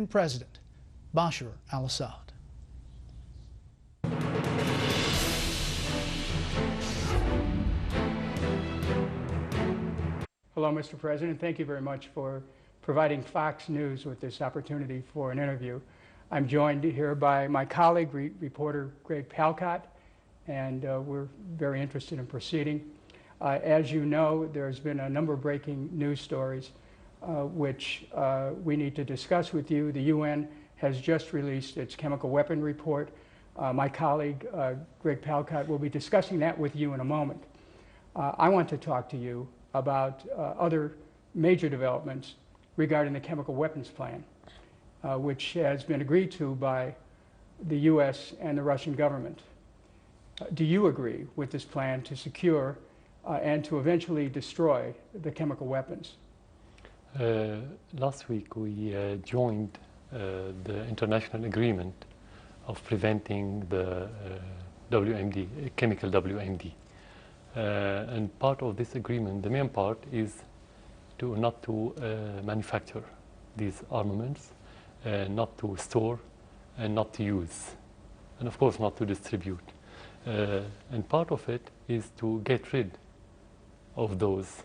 President Bashar al-Assad. Hello, Mr. President. Thank you very much for providing Fox News with this opportunity for an interview. I'm joined here by my colleague, reporter Greg Palcott, and we're very interested in proceeding. As you know, there's been a number of breaking news stories which we need to discuss with you. The UN has just released its chemical weapon report. My colleague, Greg Palcott, will be discussing that with you in a moment. I want to talk to you about other major developments regarding the chemical weapons plan, which has been agreed to by the US and the Russian government. Do you agree with this plan to secure and to eventually destroy the chemical weapons? Last week we joined the international agreement of preventing the WMD, chemical WMD. And part of this agreement, the main part, is not to manufacture these armaments, not to store, and not to use, and of course not to distribute. And part of it is to get rid of those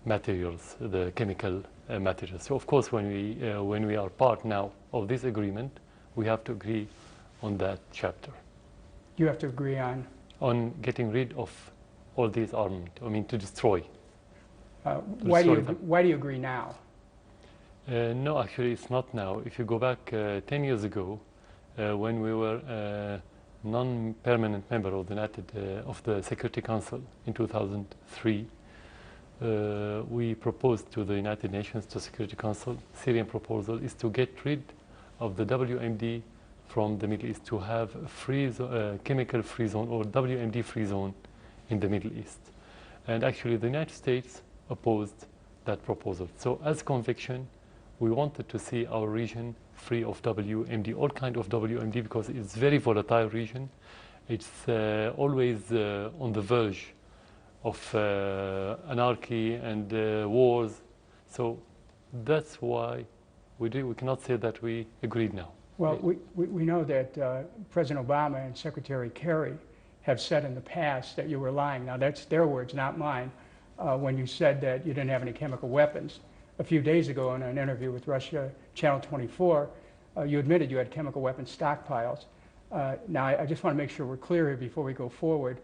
materials, the chemical materials. So of course when we are part now of this agreement, we have to agree on that chapter. You have to agree on getting rid of all these armament, I mean to destroy. Why do you agree now? No, actually it's not now. If you go back 10 years ago, when we were a non-permanent member of the Security Council in 2003, we proposed to the United Nations, to Security Council, Syrian proposal is to get rid of the WMD from the Middle East, to have a chemical free zone or WMD free zone in the Middle East. And actually the United States opposed that proposal. So as conviction, we wanted to see our region free of WMD, all kind of WMD, because it's very volatile region. It's always on the verge of anarchy and wars. So that's why we cannot say that we agreed now. Well, we know that President Obama and Secretary Kerry have said in the past that you were lying. Now that's their words, not mine, when you said that you didn't have any chemical weapons. A few days ago in an interview with Russia, Channel 24, you admitted you had chemical weapons stockpiles. Now I just want to make sure we're clear here before we go forward.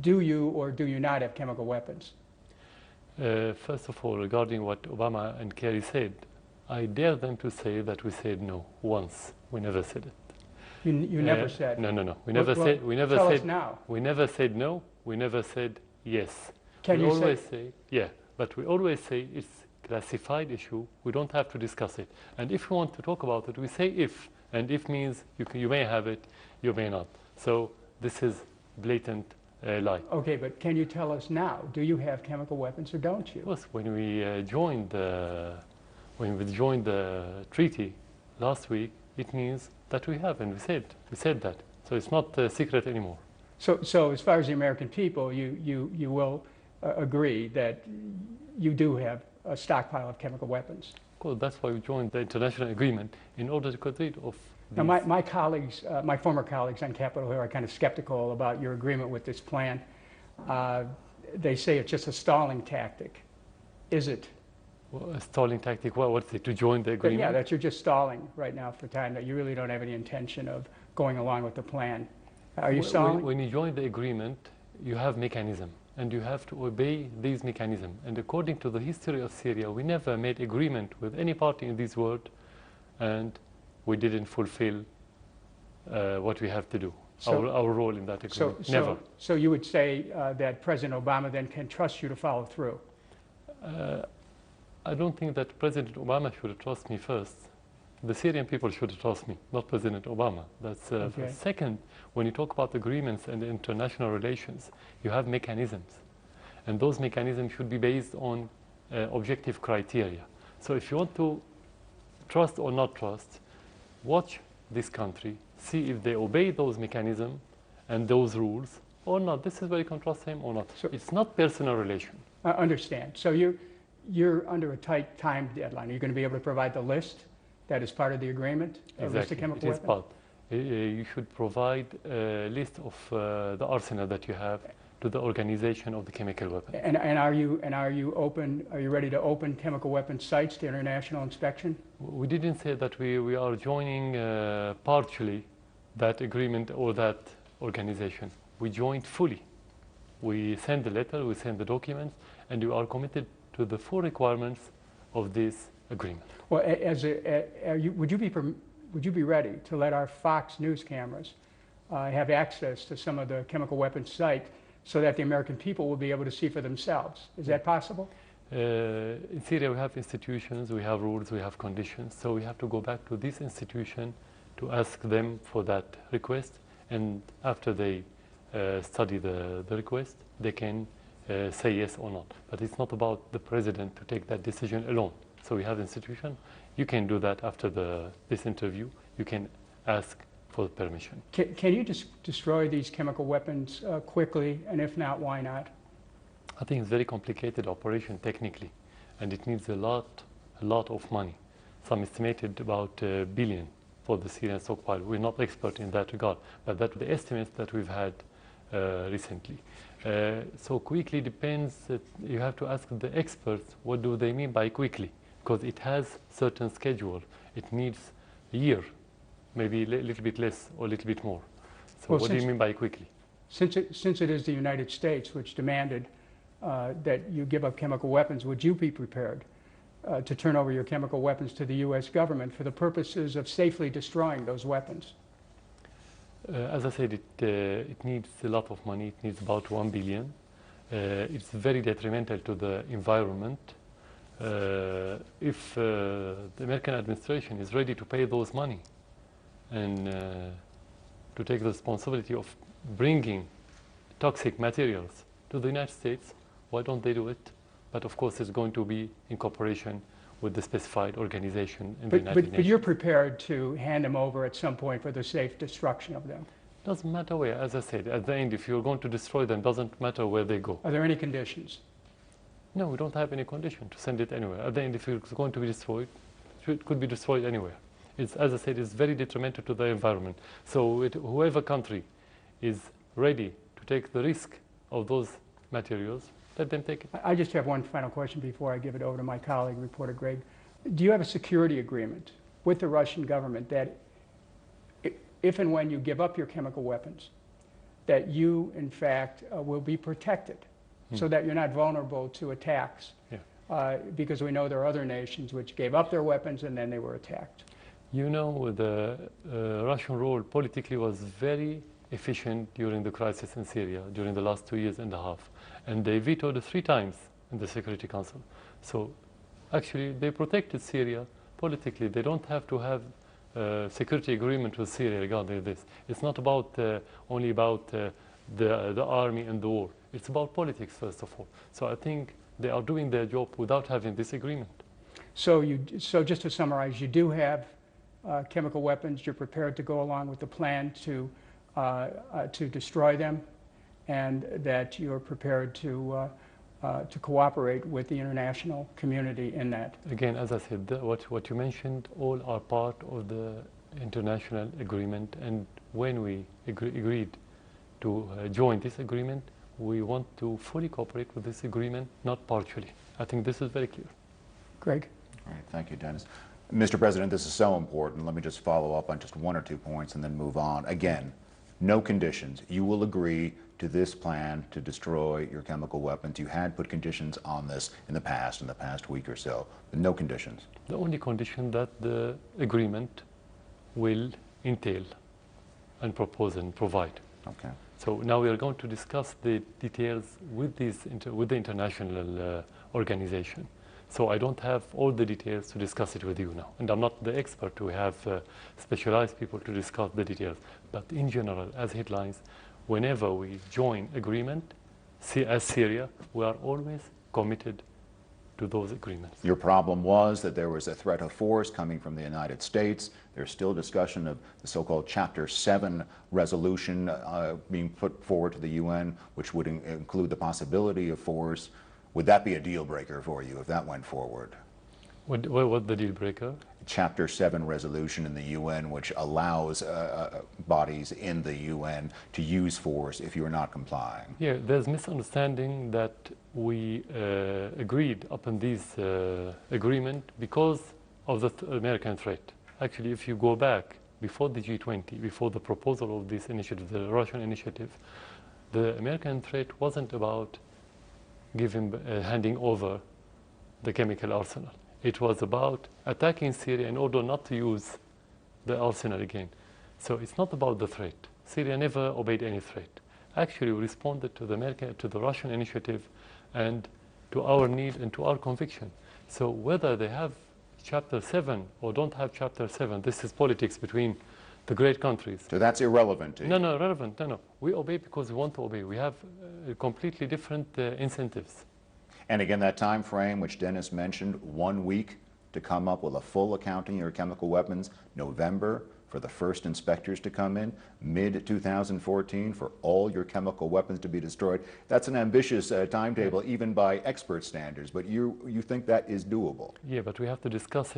Do you or do you not have chemical weapons? First of all, regarding what Obama and Kerry said, I dare them to say that we said no once. We never said it. You never said? No. We never said. We never tell said. Us now. We never said no. We never said yes. Can we you always say yeah? But we always say it's classified issue. We don't have to discuss it. And if we want to talk about it, we say if. And if means you may have it, you may not. So this is blatant lie. Okay, but can you tell us now? Do you have chemical weapons or don't you? Yes. When we joined the treaty last week, it means that we have, and we said that. So it's not a secret anymore. So as far as the American people, you will agree that you do have a stockpile of chemical weapons. Of course, that's why we joined the international agreement, in order to get rid of these. Now my colleagues, my former colleagues on Capitol Hill are kind of skeptical about your agreement with this plan. They say it's just a stalling tactic. Is it? Well, a stalling tactic, what's it, to join the agreement? Yeah, that you're just stalling right now for time, that you really don't have any intention of going along with the plan. Are you stalling? When you join the agreement, you have mechanism, and you have to obey these mechanisms. And according to the history of Syria, we never made agreement with any party in this world, and we didn't fulfill what we have to do, our role in that agreement. Never. So you would say that President Obama then can trust you to follow through? I don't think that President Obama should trust me first. The Syrian people should trust me, not President Obama. That's okay. Second, when you talk about agreements and international relations, you have mechanisms. And those mechanisms should be based on objective criteria. So if you want to trust or not trust, watch this country, see if they obey those mechanisms and those rules or not. This is where you can trust him or not. So it's not personal relation. Understand. So you're under a tight time deadline. Are you going to be able to provide the list that is part of the agreement? A list of chemical weapons? Part. You should provide a list of the arsenal that you have to the organization of the chemical weapon. And are you open? Are you ready to open chemical weapons sites to international inspection? We didn't say that we are joining partially that agreement or that organization. We joined fully. We send the letter, we send the documents, and we are committed to the full requirements of this agreement. Well, would you be ready to let our Fox News cameras have access to some of the chemical weapons site so that the American people will be able to see for themselves? Is that possible? In Syria, we have institutions, we have rules, we have conditions. So we have to go back to this institution to ask them for that request. And after they study the request, they can say yes or not. But it's not about the president to take that decision alone. So we have institution. You can do that after this interview. You can ask for permission. Can you destroy these chemical weapons quickly? And if not, why not? I think it's a very complicated operation technically, and it needs a lot of money. Some estimated about $1 billion for the Syrian stockpile. We're not expert in that regard, but that's the estimates that we've had recently. So quickly depends. You have to ask the experts what do they mean by quickly, because it has certain schedule. It needs a year, maybe a little bit less or a little bit more. So well, what do you mean by quickly? Since it is the United States which demanded that you give up chemical weapons, would you be prepared to turn over your chemical weapons to the U.S. government for the purposes of safely destroying those weapons? As I said, it needs a lot of money. It needs about $1 billion. It's very detrimental to the environment. If the American administration is ready to pay those money and to take the responsibility of bringing toxic materials to the United States, why don't they do it? But of course, it's going to be in cooperation with the specified organization in the United Nations. But you're prepared to hand them over at some point for the safe destruction of them? Doesn't matter where. As I said, at the end, if you're going to destroy them, doesn't matter where they go. Are there any conditions? No, we don't have any condition to send it anywhere. At the end, if it's going to be destroyed, it could be destroyed anywhere. It's, as I said, it's very detrimental to the environment. So whoever country is ready to take the risk of those materials, let them take it. I just have one final question before I give it over to my colleague, reporter Greg. Do you have a security agreement with the Russian government that if and when you give up your chemical weapons, that you, in fact, will be protected so that you're not vulnerable to attacks? Yeah. Because we know there are other nations which gave up their weapons and then they were attacked. You know, the Russian role politically was very efficient during the crisis in Syria, during the last 2 years and a half. And they vetoed it 3 times in the Security Council. So actually, they protected Syria politically. They don't have to have a security agreement with Syria regarding this. It's not about only about the army and the war. It's about politics, first of all. So I think they are doing their job without having this agreement. So just to summarize, you do have chemical weapons. You're prepared to go along with the plan to destroy them, and that you're prepared to cooperate with the international community in that. Again, as I said, what you mentioned, all are part of the international agreement, and when we agreed to join this agreement, we want to fully cooperate with this agreement, not partially. I think this is very clear. Greg? All right, thank you, Dennis. Mr. President, this is so important. Let me just follow up on just 1 or 2 points and then move on. Again, no conditions. You will agree to this plan to destroy your chemical weapons. You had put conditions on this in the past week or so, but no conditions. The only condition that the agreement will entail and propose and provide. Okay. So now we are going to discuss the details with the international organization. So I don't have all the details to discuss it with you now. And I'm not the expert. We have specialized people to discuss the details. But in general, as headlines, whenever we join agreement, as Syria, we are always committed to those agreements. Your problem was that there was a threat of force coming from the United States. There's still discussion of the so-called Chapter 7 resolution being put forward to the UN, which would include the possibility of force. Would that be a deal breaker for you if that went forward? What the deal breaker? Chapter 7 resolution in the UN, which allows bodies in the UN to use force if you're not complying. Yeah, there's misunderstanding that we agreed upon this agreement because of the American threat. Actually, if you go back before the G20, before the proposal of this initiative, the Russian initiative, the American threat wasn't about handing over the chemical arsenal. It was about attacking Syria in order not to use the arsenal again. So it's not about the threat. Syria never obeyed any threat. Actually, we responded to the Russian initiative and to our need and to our conviction. So whether they have Chapter 7 or don't have Chapter 7, this is politics between the great countries. So that's irrelevant to you? No, irrelevant. No. We obey because we want to obey. We have completely different incentives. And again, that time frame which Dennis mentioned, 1 week to come up with a full accounting of your chemical weapons, November for the first inspectors to come in, mid-2014 for all your chemical weapons to be destroyed. That's an ambitious timetable, even by expert standards, but you think that is doable? Yeah, but we have to discuss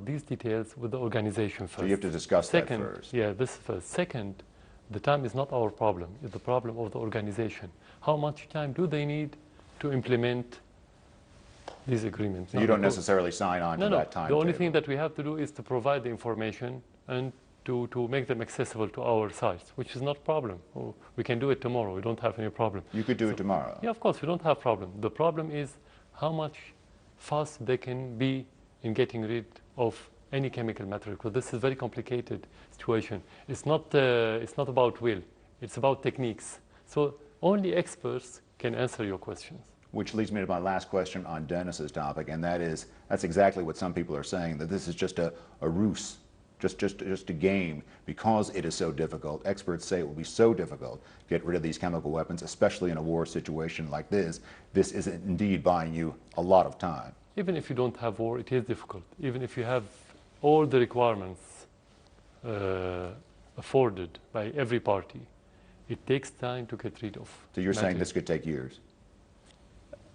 these details with the organization first. So you have to discuss that first? Yeah, this first. Second, the time is not our problem, it's the problem of the organization. How much time do they need to implement these agreements? So you don't necessarily sign on to that timetable? The only thing that we have to do is to provide the information and to make them accessible to our sites, which is not a problem. We can do it tomorrow. We don't have any problem. You could do it tomorrow? Yeah, of course. We don't have a problem. The problem is how much fast they can be in getting rid of any chemical material, because this is a very complicated situation. It's not about will. It's about techniques. So only experts can answer your questions. Which leads me to my last question on Dennis's topic, and that's exactly what some people are saying, that this is just a ruse. Just a game, because it is so difficult. Experts say it will be so difficult to get rid of these chemical weapons, especially in a war situation like this. This is indeed buying you a lot of time. Even if you don't have war, it is difficult. Even if you have all the requirements afforded by every party, it takes time to get rid of. So you're saying this could take years?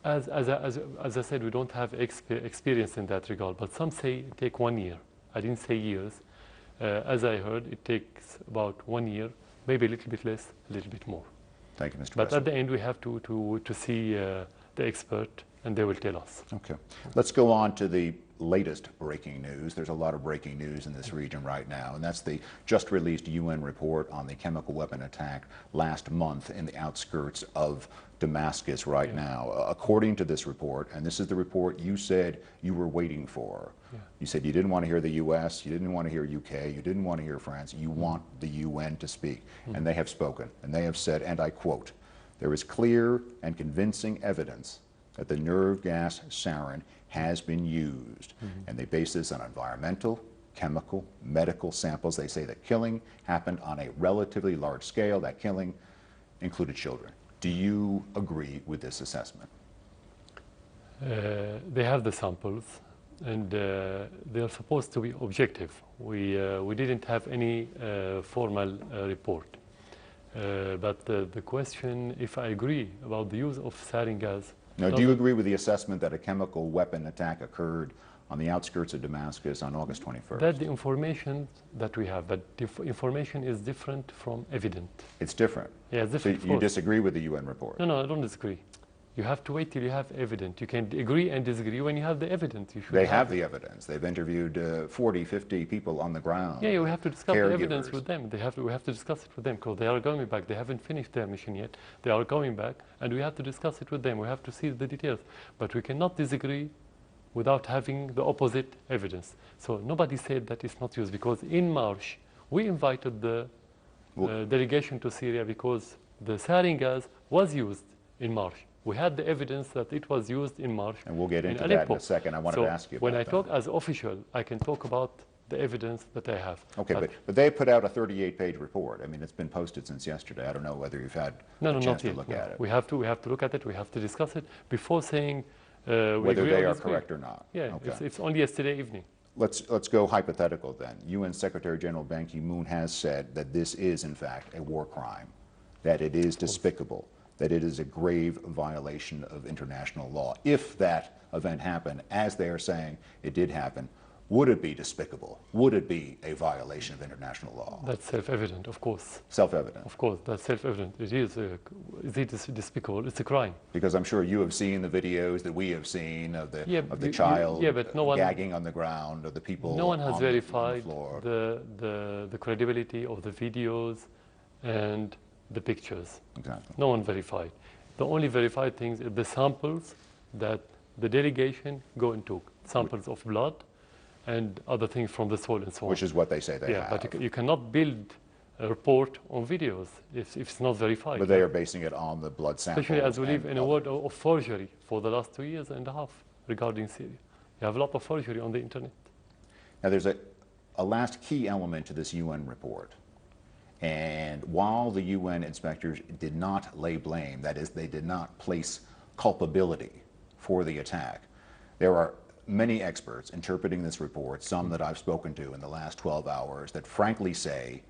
As I said, we don't have experience in that regard, but some say it take 1 year. I didn't say years. As I heard, it takes about 1 year, maybe a little bit less, a little bit more. Thank you, Mr. But President. at the end, we have to see the expert, and they will tell us. Okay. Let's go on to the latest breaking news. There's a lot of breaking news in this region right now, and that's the just released UN report on the chemical weapon attack last month in the outskirts of Damascus right now. According to this report, and this is the report you said you were waiting for. You said you didn't want to hear the US, you didn't want to hear UK, you didn't want to hear France, you want the UN to speak. And they have spoken, and they have said, and I quote, "There is clear and convincing evidence that the nerve gas sarin has been used." And they base this on environmental, chemical, medical samples. They say that killing happened on a relatively large scale. That killing included children. Do you agree with this assessment? They have the samples, and they are supposed to be objective. We didn't have any formal report. But the question, if I agree about the use of sarin gas. Now, do you agree with the assessment that a chemical weapon attack occurred on the outskirts of Damascus on August 21st? That's the information that we have, but the information is different from evident. It's different? Yeah, it's different. So you disagree with the UN report? No, I don't disagree. You have to wait till you have evidence. You can agree and disagree when you have the evidence. You should They have the evidence. They've interviewed 40, 50 people on the ground. Yeah, we have to discuss the evidence with them. We have to discuss it with them because they are going back. They haven't finished their mission yet. They are going back, and we have to discuss it with them. We have to see the details. But we cannot disagree without having the opposite evidence. So nobody said that it's not used, because in March, we invited the delegation to Syria because the sarin gas was used in March. We had the evidence that it was used in March. And we'll get into that in a second. I wanted to ask you about that. When I talk as official, I can talk about the evidence that I have. Okay, but they put out a 38-page report. I mean, it's been posted since yesterday. I don't know whether you've had a chance to look at it. We have to look at it. We have to discuss it before saying whether they are correct or not. Yeah, okay. It's only yesterday evening. Let's go hypothetical then. UN Secretary General Ban Ki-moon has said that this is, in fact, a war crime, that it is despicable, that it is a grave violation of international law. If that event happened, as they are saying it did happen, would it be despicable? Would it be a violation of international law? That's self-evident, of course. Self-evident. Of course, that's self-evident. Is it despicable? It's a crime. Because I'm sure you have seen the videos that we have seen of the child but no one, gagging on the ground, or the people no one has on verified the floor. the credibility of the videos and the pictures. Exactly. No one verified. The only verified things are the samples that the delegation go and took. Samples of blood and other things from the soil and so on. Which is what they say they have. But you cannot build a report on videos if it's not verified. But they are basing it on the blood samples. Especially as we live in a world of forgery for the last 2 years and a half regarding Syria. You have a lot of forgery on the internet. Now there's a last key element to this UN report. And while the UN inspectors did not lay blame, that is, they did not place culpability for the attack, there are many experts interpreting this report, some that I've spoken to in the last 12 hours, that frankly say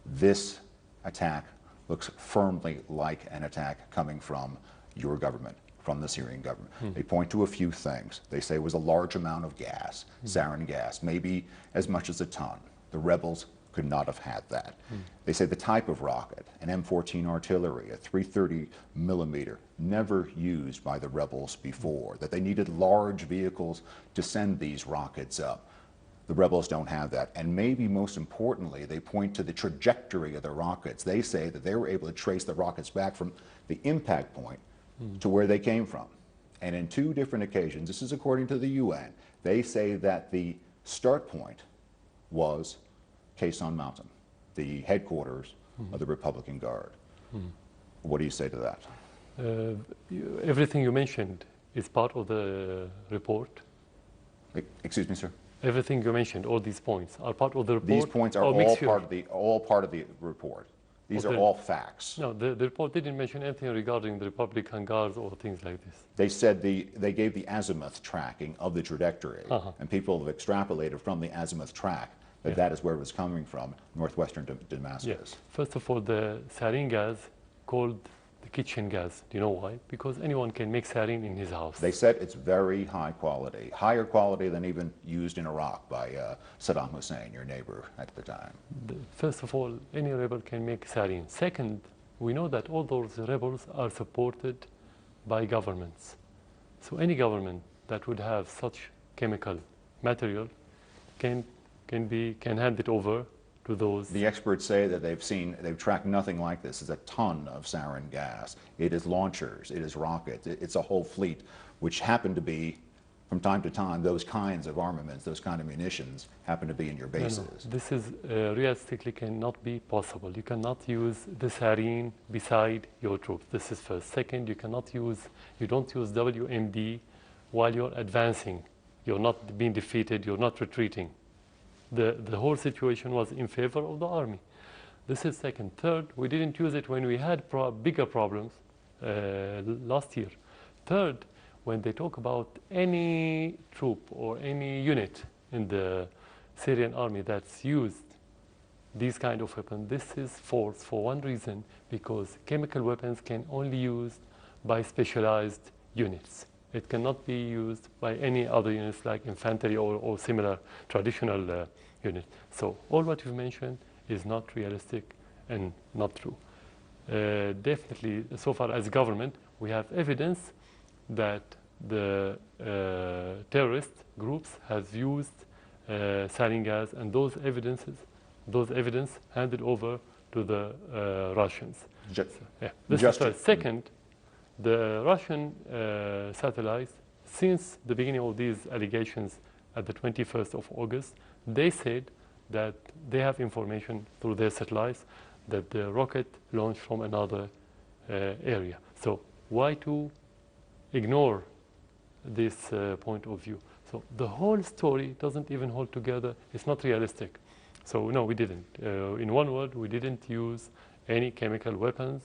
this attack looks firmly like an attack coming from your government, from the Syrian government. They point to a few things. They say it was a large amount of gas, sarin gas, maybe as much as a ton. The rebels could not have had that. They say the type of rocket, an M14 artillery, a 330 millimeter, never used by the rebels before, that they needed large vehicles to send these rockets up. The rebels don't have that. And maybe most importantly, they point to the trajectory of the rockets. They say that they were able to trace the rockets back from the impact point to where they came from. And in 2 different occasions, this is according to the UN, they say that the start point was Quezon Mountain, the headquarters of the Republican Guard. What do you say to that? Everything you mentioned is part of the report. Excuse me, sir? Everything you mentioned, all these points, are part of the report. These points are all part of the report. These are all facts. No, the report didn't mention anything regarding the Republican Guards or things like this. They said they gave the azimuth tracking of the trajectory, and people have extrapolated from the azimuth track that that is where it was coming from, northwestern Damascus. First of all, the sarin gas called the kitchen gas. Do you know why? Because anyone can make sarin in his house. They said it's very high quality, higher quality than even used in Iraq by Saddam Hussein, your neighbor at the time. First of all, any rebel can make sarin. Second, we know that all those rebels are supported by governments. So any government that would have such chemical material can hand it over to those. The experts say that they've tracked nothing like this. It's a ton of sarin gas. It is launchers, it is rockets, it's a whole fleet, which happen to be, from time to time, those kinds of armaments, those kind of munitions happen to be in your bases. No. This is realistically cannot be possible. You cannot use the sarin beside your troops. This is first. Second, you don't use WMD while you're advancing. You're not being defeated, you're not retreating. The whole situation was in favor of the army. This is second. Third, we didn't use it when we had bigger problems last year. Third, when they talk about any troop or any unit in the Syrian army that's used these kind of weapons, this is false for one reason, because chemical weapons can only be used by specialized units. It cannot be used by any other units like infantry or similar traditional units. So all what you've mentioned is not realistic and not true. Definitely, so far as government, we have evidence that the terrorist groups have used sarin gas, and those evidence handed over to the Russians. This is first. Second, the Russian satellites, since the beginning of these allegations at the 21st of August, they said that they have information through their satellites that the rocket launched from another area. So why to ignore this point of view? So the whole story doesn't even hold together. It's not realistic. So no, we didn't. In one word, we didn't use any chemical weapons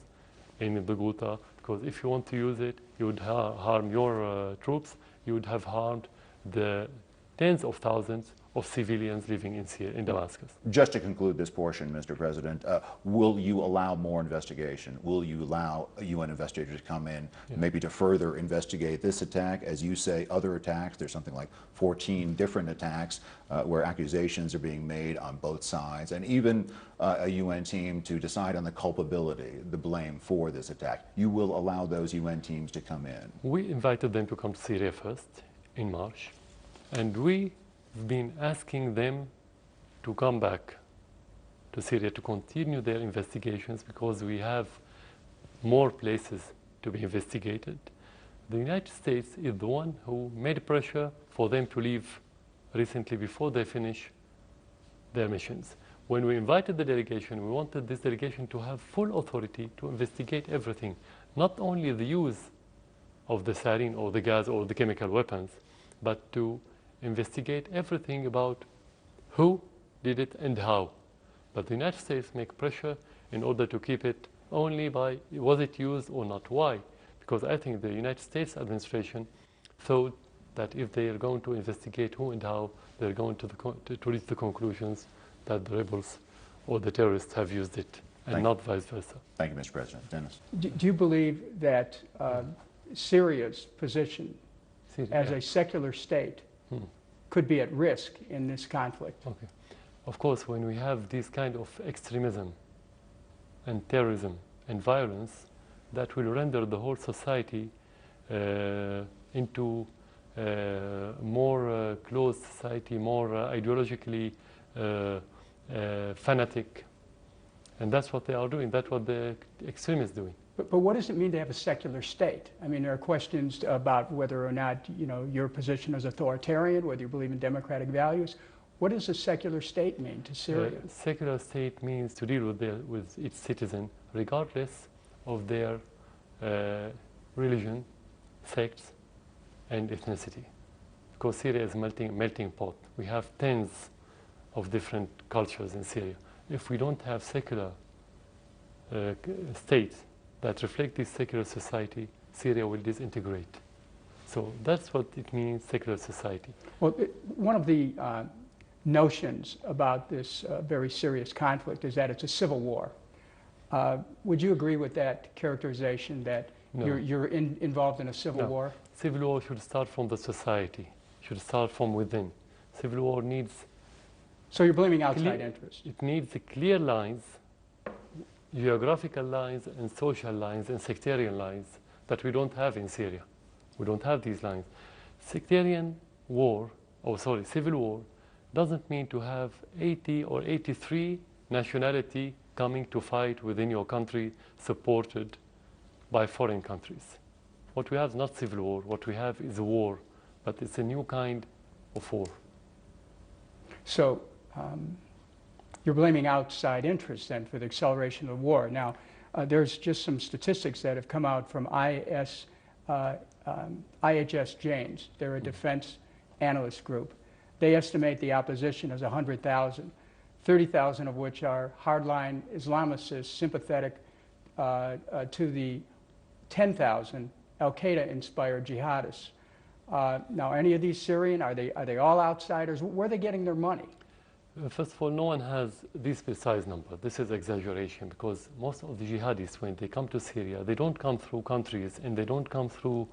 in the Ghouta, because if you want to use it, you would harm your troops. You would have harmed the tens of thousands of civilians living in Syria, in Damascus. Just to conclude this portion, Mr. President, will you allow more investigation? Will you allow UN investigators to come in, maybe to further investigate this attack? As you say, other attacks, there's something like 14 different attacks where accusations are being made on both sides, and even a UN team to decide on the culpability, the blame for this attack. You will allow those UN teams to come in? We invited them to come to Syria first in March, and we've been asking them to come back to Syria to continue their investigations because we have more places to be investigated. The United States is the one who made pressure for them to leave recently before they finish their missions. When we invited the delegation, we wanted this delegation to have full authority to investigate everything, not only the use of the sarin or the gas or the chemical weapons, but to investigate everything about who did it and how. But the United States make pressure in order to keep it only by was it used or not. Why? Because I think the United States administration thought that if they are going to investigate who and how, they're going to reach the conclusions that the rebels or the terrorists have used it, and not vice versa. Thank you, Mr. President. Dennis? Do you believe that Syria's position as a secular state could be at risk in this conflict? Okay. Of course, when we have this kind of extremism and terrorism and violence, that will render the whole society into more closed society, more ideologically fanatic. And that's what they are doing. That's what the extremists are doing. But what does it mean to have a secular state? I mean, there are questions about whether or not, you know, your position is authoritarian, whether you believe in democratic values. What does a secular state mean to Syria? Secular state means to deal with its citizen, regardless of their religion, sects, and ethnicity. Because Syria is a melting pot. We have tens of different cultures in Syria. If we don't have secular states that reflect this secular society, Syria will disintegrate. So that's what it means, secular society. Well, one of the notions about this very serious conflict is that it's a civil war. Would you agree with that characterization, that you're involved in a civil war? Civil war should start from the society, should start from within. Civil war needs... So you're blaming outside interests? It needs clear lines, geographical lines and social lines and sectarian lines that we don't have in Syria. We don't have these lines. Sectarian war, civil war, doesn't mean to have 80 or 83 nationality coming to fight within your country supported by foreign countries. What we have is not civil war, what we have is a war, but it's a new kind of war. So you're blaming outside interests then for the acceleration of the war. Now, there's just some statistics that have come out from IHS Janes. They're a defense analyst group. They estimate the opposition as 100,000, 30,000 of which are hardline Islamicists sympathetic to the 10,000 Al-Qaeda-inspired jihadists. Now, any of these Syrian, are they all outsiders? Where are they getting their money? First of all, no one has this precise number. This is exaggeration because most of the jihadists, when they come to Syria, they don't come through countries and they don't come through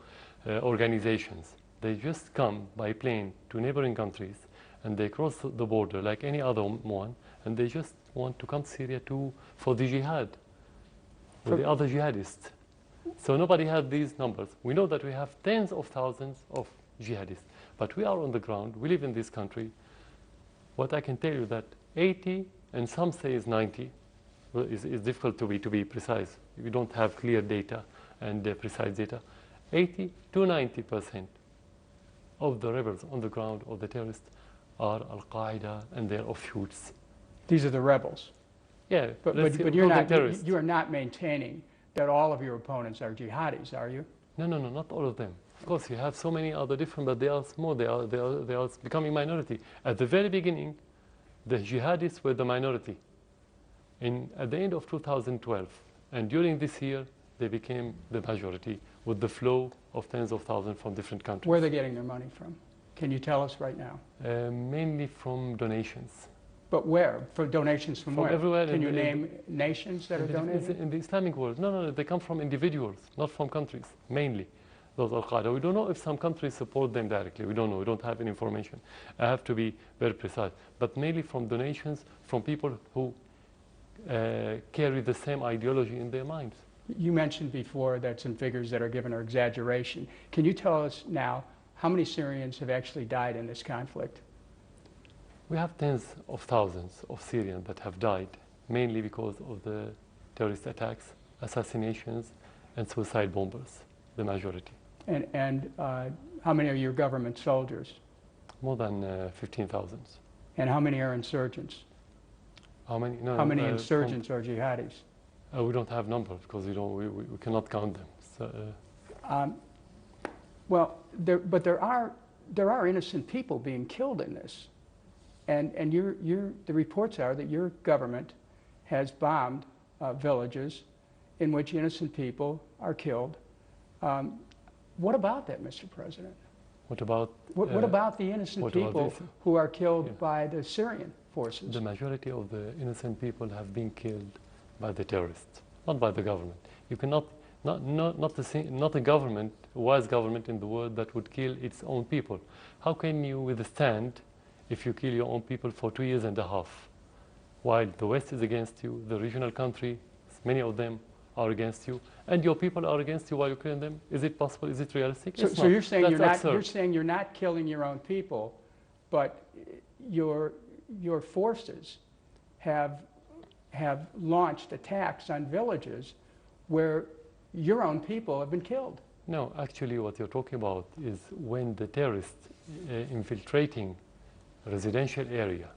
organizations. They just come by plane to neighboring countries and they cross the border like any other one, and they just want to come to Syria for the jihad, for the other jihadists. So nobody has these numbers. We know that we have tens of thousands of jihadists, but we are on the ground, we live in this country. What I can tell you that 80, and some say is 90, well, it's difficult to be precise. We don't have clear data and precise data. 80 to 90% of the rebels on the ground, or the terrorists, are Al-Qaeda and their offshoots. These are the rebels? Yeah, but you are not maintaining that all of your opponents are jihadis, are you? No, not all of them. Of course, you have so many other different, but they are small. They are becoming minority. At the very beginning, the jihadists were the minority. At the end of 2012, and during this year, they became the majority with the flow of tens of thousands from different countries. Where are they getting their money from? Can you tell us right now? Mainly from donations. But where? For donations from where? Everywhere. Can you name nations that are donating? In the Islamic world. No, they come from individuals, not from countries, mainly. Those Al-Qaeda. We don't know if some countries support them directly. We don't know. We don't have any information. I have to be very precise. But mainly from donations from people who carry the same ideology in their minds. You mentioned before that some figures that are given are exaggeration. Can you tell us now how many Syrians have actually died in this conflict? We have tens of thousands of Syrians that have died, mainly because of the terrorist attacks, assassinations, and suicide bombers, the majority. And how many are your government soldiers? More than 15,000. And how many are insurgents? How many? No, how many insurgents are jihadis? We don't have numbers because we cannot count them. So, well, but there are innocent people being killed in this, and the reports are that your government has bombed villages in which innocent people are killed. What about that, Mr. President? What about what about the innocent people who are killed by the Syrian forces? The majority of the innocent people have been killed by the terrorists, not by the government. You cannot, not a government, a wise government in the world that would kill its own people. How can you withstand if you kill your own people for 2.5 years, while the West is against you, the regional countries, many of them are against you, and your people are against you while you're killing them? Is it possible? Is it realistic? So you're saying you're not killing your own people, but your forces have launched attacks on villages where your own people have been killed. No, actually what you're talking about is when the terrorists infiltrating residential area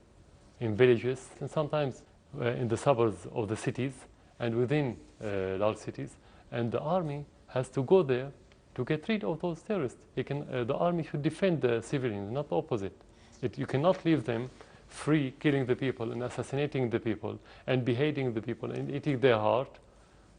in villages and sometimes in the suburbs of the cities and within large cities, and the army has to go there to get rid of those terrorists. The army should defend the civilians, not the opposite. You cannot leave them free, killing the people and assassinating the people and beheading the people and eating their heart,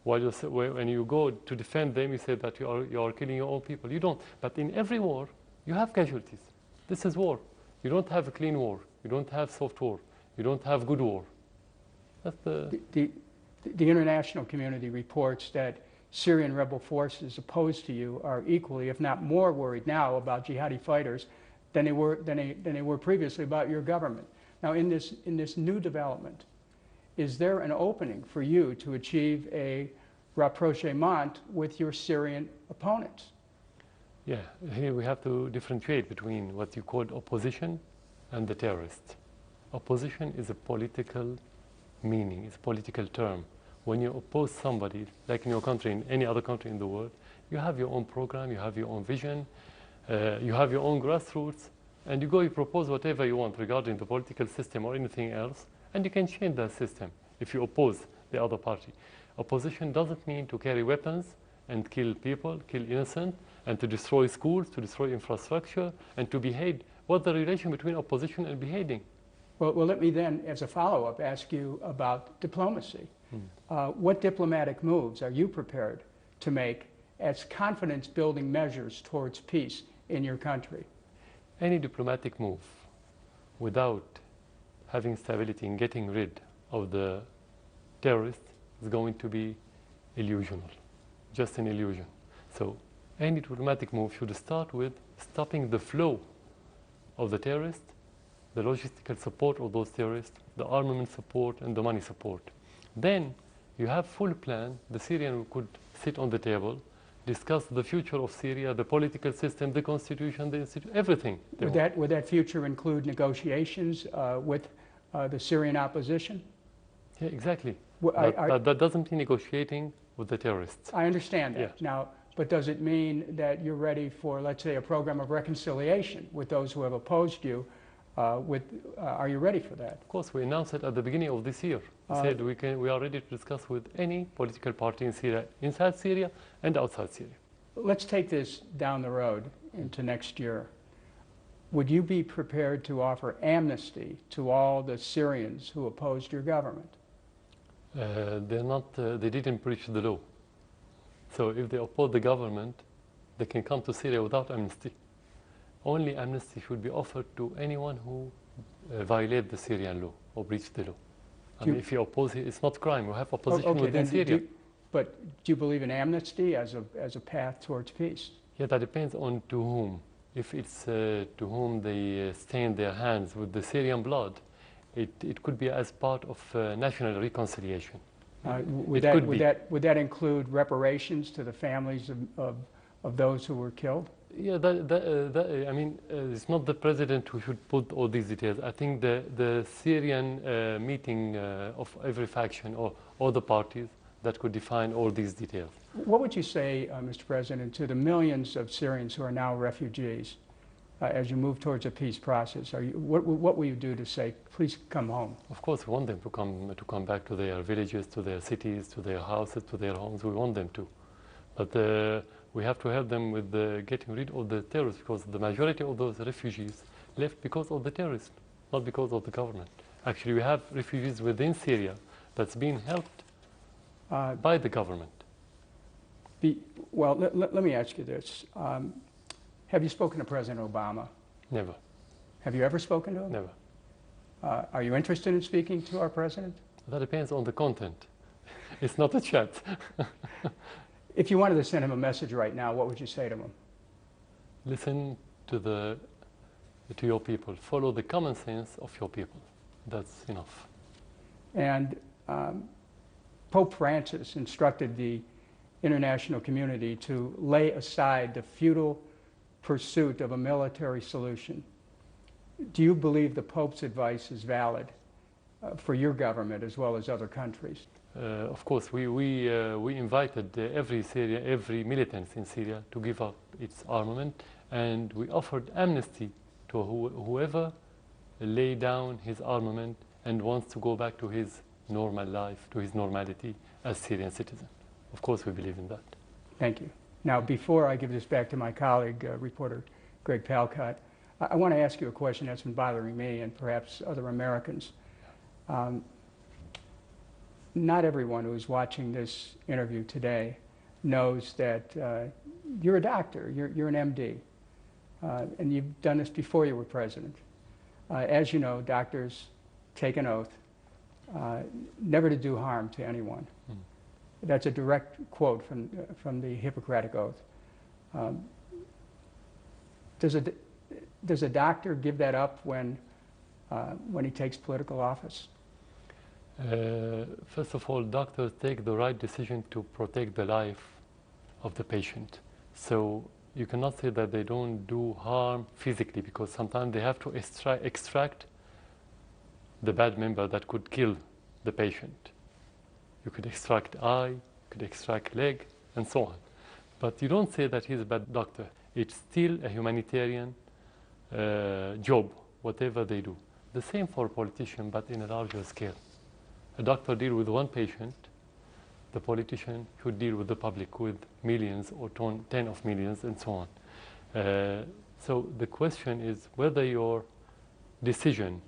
while when you go to defend them, you say that you are killing your own people. You don't. But in every war, you have casualties. This is war. You don't have a clean war. You don't have soft war. You don't have good war. That's the international community reports that Syrian rebel forces opposed to you are equally, if not more, worried now about jihadi fighters than they were previously about your government. Now, in this new development, is there an opening for you to achieve a rapprochement with your Syrian opponents? Yeah, here we have to differentiate between what you call opposition and the terrorists. Opposition is a political meaning, it's a political term. When you oppose somebody, like in your country, in any other country in the world, you have your own program, you have your own vision, you have your own grassroots, and you propose whatever you want regarding the political system or anything else, and you can change that system if you oppose the other party. Opposition doesn't mean to carry weapons and kill people, kill innocent, and to destroy schools, to destroy infrastructure, and to behead. What's the relation between opposition and beheading? Well, let me then, as a follow-up, ask you about diplomacy. What diplomatic moves are you prepared to make as confidence-building measures towards peace in your country? Any diplomatic move without having stability and getting rid of the terrorists is going to be illusional, just an illusion. So any diplomatic move should start with stopping the flow of the terrorists, the logistical support of those terrorists, the armament support, and the money support. Then you have full plan. The Syrian could sit on the table, discuss the future of Syria, the political system, the constitution, the institution, everything. Would that future include negotiations with the Syrian opposition? Yeah, exactly. That doesn't mean negotiating with the terrorists. I understand that. Yeah. Now, but does it mean that you're ready for, let's say, a program of reconciliation with those who have opposed you? Are you ready for that? Of course, we announced it at the beginning of this year. We said we are ready to discuss with any political party in Syria, inside Syria and outside Syria. Let's take this down the road into next year. Would you be prepared to offer amnesty to all the Syrians who opposed your government? They didn't breach the law. So if they oppose the government, they can come to Syria without amnesty. only amnesty should be offered to anyone who violate the Syrian law or breach the law. I mean, if you oppose it, it's not crime. We have opposition within Syria. But do you believe in amnesty as a path towards peace? Yeah, that depends on to whom. If it's to whom they stain their hands with the Syrian blood, it could be as part of national reconciliation. Would that include reparations to the families of those who were killed? Yeah, I mean, it's not the president who should put all these details. I think the Syrian meeting of every faction or all the parties that could define all these details. What would you say, Mr. President, to the millions of Syrians who are now refugees as you move towards a peace process? What will you do to say, please come home? Of course, we want them to come back to their villages, to their cities, to their houses, to their homes. We want them to. But we have to help them with getting rid of the terrorists, because the majority of those refugees left because of the terrorists, not because of the government. Actually, we have refugees within Syria that's being helped by the government. Well, let me ask you this. Have you spoken to President Obama? Never. Have you ever spoken to him? Never. Are you interested in speaking to our president? That depends on the content. It's not a chat. If you wanted to send him a message right now, what would you say to him? Listen to your people. Follow the common sense of your people. That's enough. And Pope Francis instructed the international community to lay aside the futile pursuit of a military solution. Do you believe the Pope's advice is valid for your government as well as other countries? Of course, we invited every militant in Syria to give up its armament, and we offered amnesty to whoever lay down his armament and wants to go back to his normal life, to his normality as Syrian citizen. Of course, we believe in that. Thank you. Now, before I give this back to my colleague, reporter Greg Palcott, I want to ask you a question that's been bothering me and perhaps other Americans. Not everyone who's watching this interview today knows that you're a doctor, you're an MD, and you've done this before you were president. As you know, doctors take an oath never to do harm to anyone. That's a direct quote from the Hippocratic Oath. Does a doctor give that up when he takes political office? First of all, doctors take the right decision to protect the life of the patient. So you cannot say that they don't do harm physically, because sometimes they have to extract the bad member that could kill the patient. You could extract eye, you could extract leg, and so on. But you don't say that he's a bad doctor. It's still a humanitarian job, whatever they do. The same for a politician, but in a larger scale. A doctor deals with one patient, the politician should deal with the public, with millions or 10 of millions, and so on. So the question is whether your decision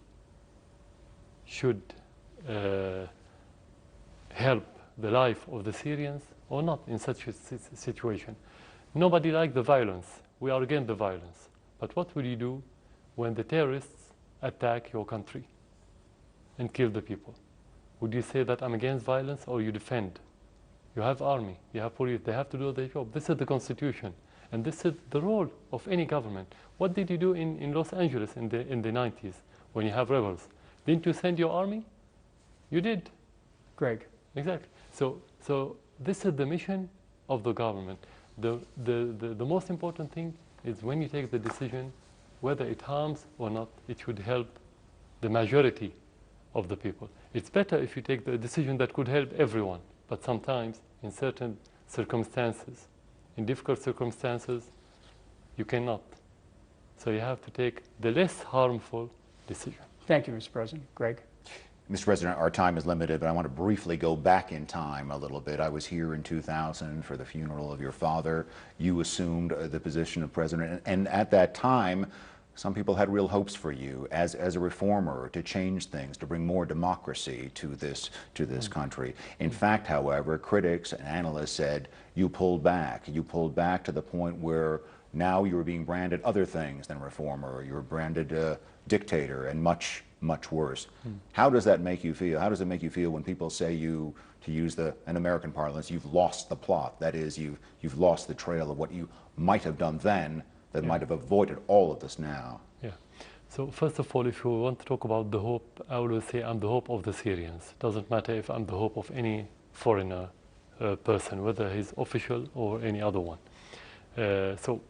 should help the life of the Syrians or not in such a situation. Nobody likes the violence. We are against the violence. But what will you do when the terrorists attack your country and kill the people? Would you say that I'm against violence, or you defend? You have army, you have police, they have to do their job. This is the Constitution, and this is the role of any government. What did you do in Los Angeles in the 90s when you have rebels? Didn't you send your army? You did. Greg. Exactly. So this is the mission of the government. The most important thing is when you take the decision, whether it harms or not, it should help the majority of the people. It's better if you take the decision that could help everyone, but sometimes in certain circumstances, in difficult circumstances, you cannot. So you have to take the less harmful decision. Thank you, Mr. President. Greg. Mr. President, our time is limited, but I want to briefly go back in time a little bit. I was here in 2000 for the funeral of your father. You assumed the position of president, and at that time, some people had real hopes for you as a reformer to change things, to bring more democracy to this country. In fact, however, critics and analysts said you pulled back. You pulled back to the point where Now you were being branded other things than reformer. You were branded dictator and much, much worse. How does that make you feel? How does it make you feel when people say you, to use an American parlance, you've lost the plot? That is, you've lost the trail of what you might have done then that might have avoided all of this now. Yeah. So first of all, if you want to talk about the hope, I would say I'm the hope of the Syrians. It doesn't matter if I'm the hope of any foreigner person, whether he's official or any other one. So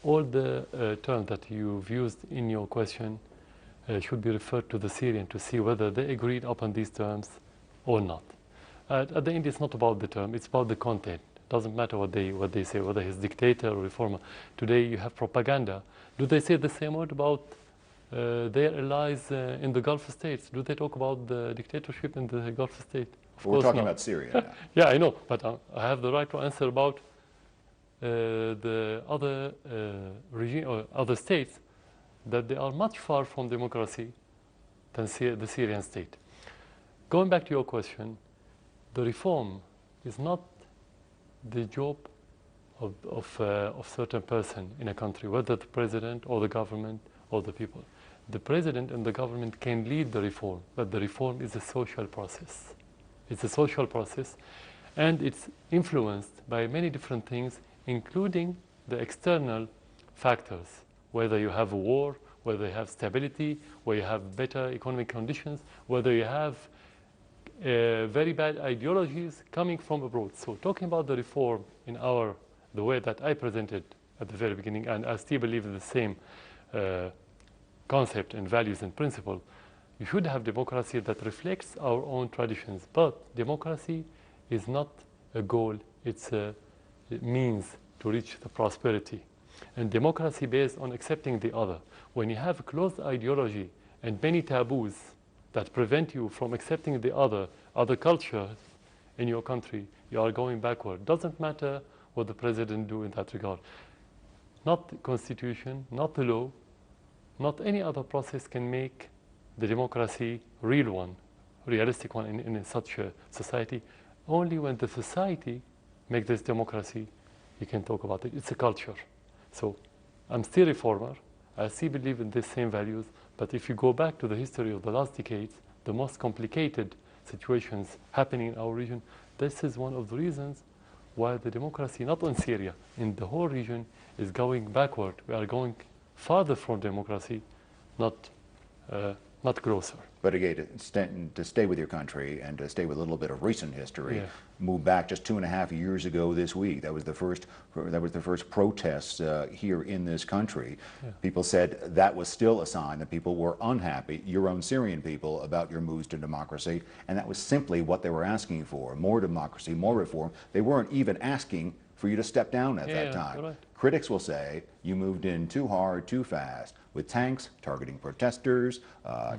all the terms that you've used in your question should be referred to the Syrian to see whether they agreed upon these terms or not. At the end, it's not about the term, it's about the content. It doesn't matter what they say, whether he's dictator or reformer. Today you have propaganda. Do they say the same word about their allies in the Gulf states? Do they talk about the dictatorship in the Gulf state? We're talking about Syria now. Yeah, I know, but I have the right to answer about the other regime or other states that they are much far from democracy than the Syrian state. Going back to your question, the reform is not the job of certain person in a country, whether the president or the government or the people. The president and the government can lead the reform, but the reform is a social process. It's a social process, and it's influenced by many different things, including the external factors, whether you have a war, whether you have stability, whether you have better economic conditions, whether you have very bad ideologies coming from abroad. So talking about the reform in the way that I presented at the very beginning, and I still believe in the same concept and values and principle, you should have democracy that reflects our own traditions. But democracy is not a goal, it's a means to reach the prosperity. And democracy based on accepting the other. When you have a closed ideology and many taboos that prevent you from accepting the other cultures in your country, you are going backward. Doesn't matter what the president do in that regard. Not the constitution, not the law, not any other process can make the democracy real one, realistic one in such a society. Only when the society makes this democracy, you can talk about it. It's a culture. So I'm still a reformer. I still believe in these same values. But if you go back to the history of the last decades, the most complicated situations happening in our region, this is one of the reasons why the democracy, not in Syria, in the whole region, is going backward. We are going farther from democracy, not closer. But again, to stay with your country and to stay with a little bit of recent history, move back just 2.5 years ago this week. That was the first protests here in this country. People said that was still a sign that people were unhappy, your own Syrian people, about your moves to democracy, and that was simply what they were asking for: more democracy, more reform. They weren't even asking for you to step down at that time. Right. Critics will say you moved in too hard, too fast, with tanks, targeting protesters,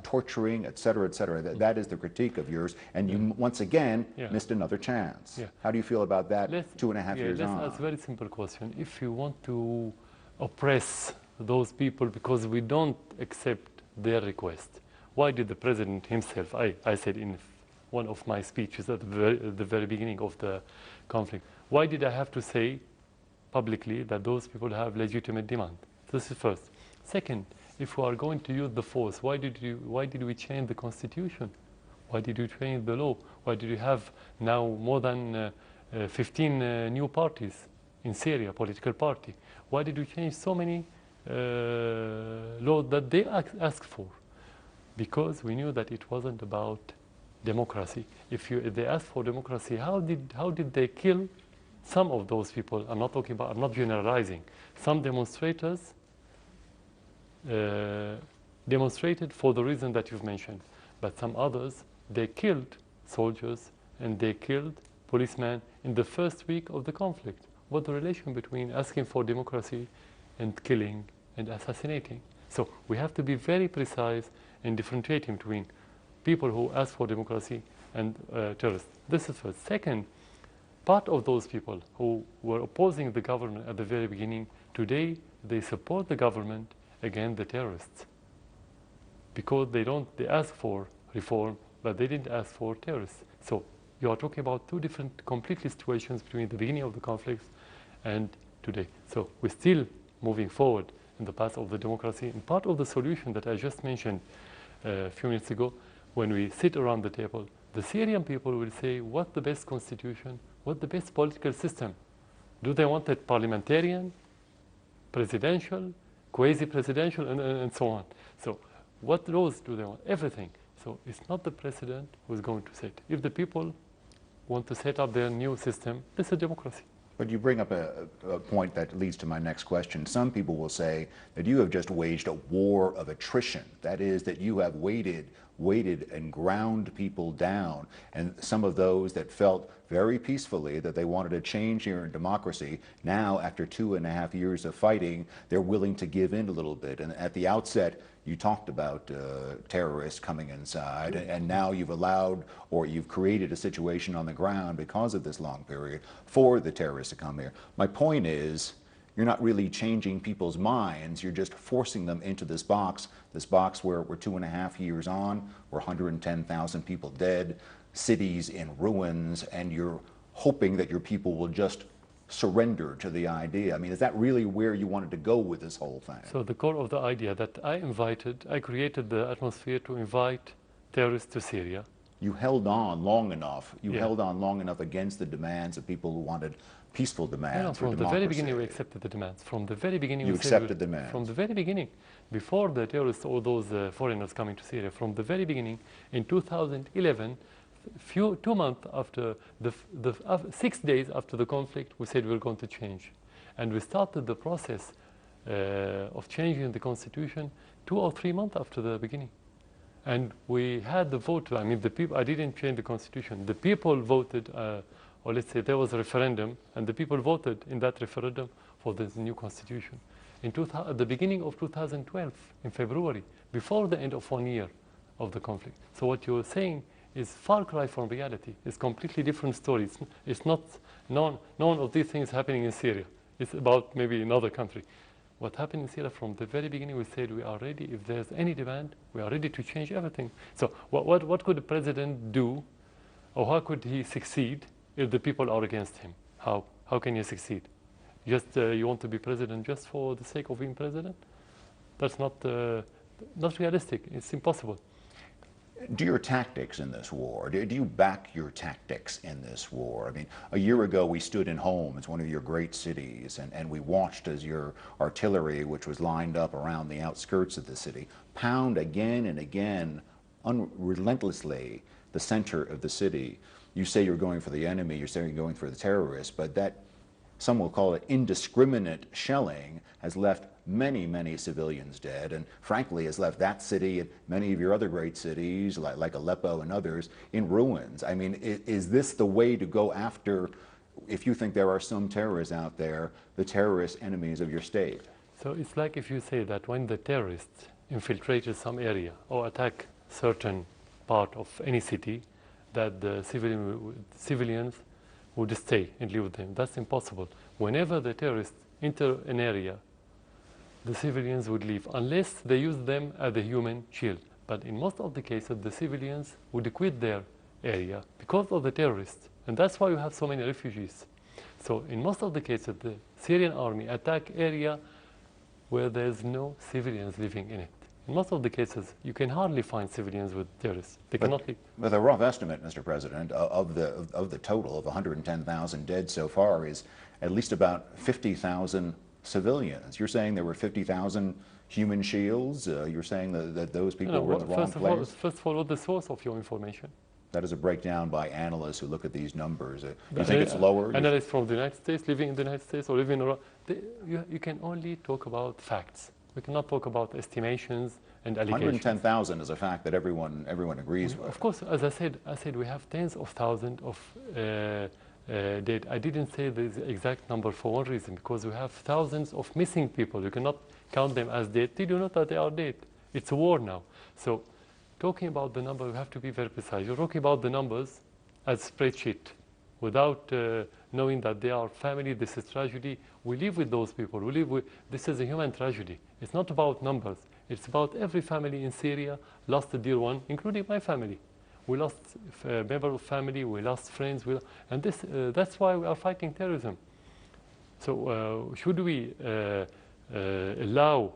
torturing, et cetera, et cetera. That is the critique of yours, and you once again missed another chance. How do you feel about that 2.5 years on? That's a very simple question. If you want to oppress those people because we don't accept their request, why did the president himself, I said in one of my speeches at the very beginning of the conflict, why did I have to say publicly that those people have legitimate demand? This is first. Second, if we are going to use the force, why did we change the constitution? Why did you change the law? Why did you have now more than 15 new parties in Syria, political party? Why did you change so many laws that they asked for? Because we knew that it wasn't about democracy. If they asked for democracy, how did they kill some of those people? I'm not generalizing. Some demonstrators demonstrated for the reason that you've mentioned, but some others, they killed soldiers and they killed policemen in the first week of the conflict. What's the relation between asking for democracy and killing and assassinating? So we have to be very precise in differentiating between people who ask for democracy and terrorists. This is first. Second, part of those people who were opposing the government at the very beginning, today they support the government against the terrorists, because they ask for reform, but they didn't ask for terrorists. So you are talking about two different completely situations between the beginning of the conflict and today. So we're still moving forward in the path of the democracy. And part of the solution that I just mentioned a few minutes ago, when we sit around the table, the Syrian people will say, what's the best constitution? What's the best political system? Do they want it parliamentarian, presidential, quasi-presidential, and so on? So what roles do they want? Everything. So it's not the president who's going to set. If the people want to set up their new system, it's a democracy. But you bring up a point that leads to my next question. Some people will say that you have just waged a war of attrition. That is, that you have waited and ground people down. And some of those that felt very peacefully that they wanted a change here in democracy, now after 2.5 years of fighting, they're willing to give in a little bit. And at the outset, you talked about terrorists coming inside, and now you've allowed, or you've created a situation on the ground because of this long period for the terrorists to come here. My point is, you're not really changing people's minds, you're just forcing them into this box where we're 2.5 years on, we're 110,000 people dead, cities in ruins, and you're hoping that your people will just surrender to the idea. I mean, is that really where you wanted to go with this whole thing? So the core of the idea that I created the atmosphere to invite terrorists to Syria. You held on long enough. You held on long enough against the demands of people who wanted peaceful demands. No, from the very beginning we accepted the demands. From the very beginning you we accepted the demands. From the very beginning, before the terrorists or those foreigners coming to Syria, from the very beginning, in 2011, 2 months after 6 days after the conflict, we said we're going to change, and we started the process of changing the constitution 2 or 3 months after the beginning, and we had the vote. I mean, the people. I didn't change the constitution. The people voted, or let's say there was a referendum, and the people voted in that referendum for this new constitution. At the beginning of 2012, in February, before the end of 1 year of the conflict. So what you're saying is far cry from reality. It's completely different stories. It's not none of these things happening in Syria. It's about maybe another country. What happened in Syria from the very beginning, we said we are ready. If there's any demand, we are ready to change everything. So what could the president do, or how could he succeed if the people are against him? How can he succeed? Just you want to be president just for the sake of being president? That's not realistic. It's impossible. Do your tactics in this war, do you back your tactics in this war? I mean, a year ago we stood in Homs, one of your great cities, and we watched as your artillery, which was lined up around the outskirts of the city, pound again and again, relentlessly, the center of the city. You say you're going for the enemy, you're saying you're going for the terrorists, but that, some will call it indiscriminate shelling, has left many, many civilians dead, and frankly has left that city and many of your other great cities, like Aleppo and others, in ruins. I mean, is this the way to go after, if you think there are some terrorists out there, the terrorist enemies of your state? So it's like if you say that when the terrorists infiltrated some area or attack certain part of any city, that the civilians would stay and live with them. That's impossible. Whenever the terrorists enter an area, the civilians would leave, unless they use them as a human shield. But in most of the cases, the civilians would quit their area because of the terrorists. And that's why you have so many refugees. So in most of the cases, the Syrian army attack area where there's no civilians living in it. In most of the cases, you can hardly find civilians with terrorists. They cannot live. With a rough estimate, Mr. President, of the total of 110,000 dead so far is at least about 50,000 civilians. You're saying there were 50,000 human shields? You're saying that those people were in the wrong place? First of all, what's the source of your information? That is a breakdown by analysts who look at these numbers. You think it's lower? Analysts from the United States, living in the United States or living around, you can only talk about facts. We cannot talk about estimations and allegations. 110,000 is a fact that everyone agrees with. Of course, as I said, we have tens of thousands of dead. I didn't say the exact number for one reason, because we have thousands of missing people. You cannot count them as dead. Did you know that they are dead? It's a war now. So talking about the number, we have to be very precise. You're talking about the numbers as spreadsheet without knowing that they are family. This is tragedy. We live with those people. This is a human tragedy. It's not about numbers. It's about every family in Syria lost a dear one, including my family. We lost a member of family, we lost friends, and that's why we are fighting terrorism. So should we allow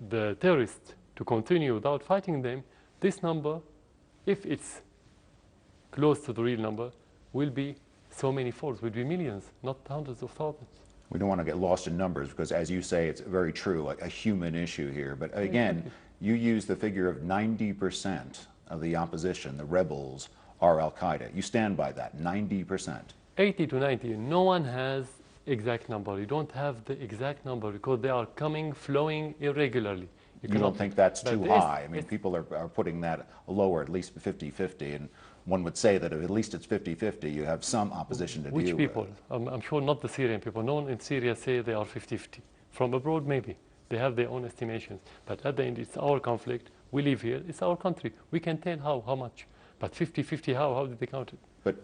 the terrorists to continue without fighting them? This number, if it's close to the real number, will be so many folds, will be millions, not hundreds of thousands. We don't want to get lost in numbers because, as you say, it's very true, like a human issue here. But again, you use the figure of 90% of the opposition, the rebels, are Al-Qaeda. You stand by that, 90%. 80 to 90, no one has exact number. You don't have the exact number because they are coming, flowing irregularly. You don't think that's too high? I mean, people are putting that lower, at least 50-50, and one would say that if at least it's 50-50, you have some opposition to deal with. Which people? I'm sure not the Syrian people. No one in Syria say they are 50-50. From abroad, maybe. They have their own estimations. But at the end, it's our conflict. We live here. It's our country. We can tell how much. But 50-50, how did they count it?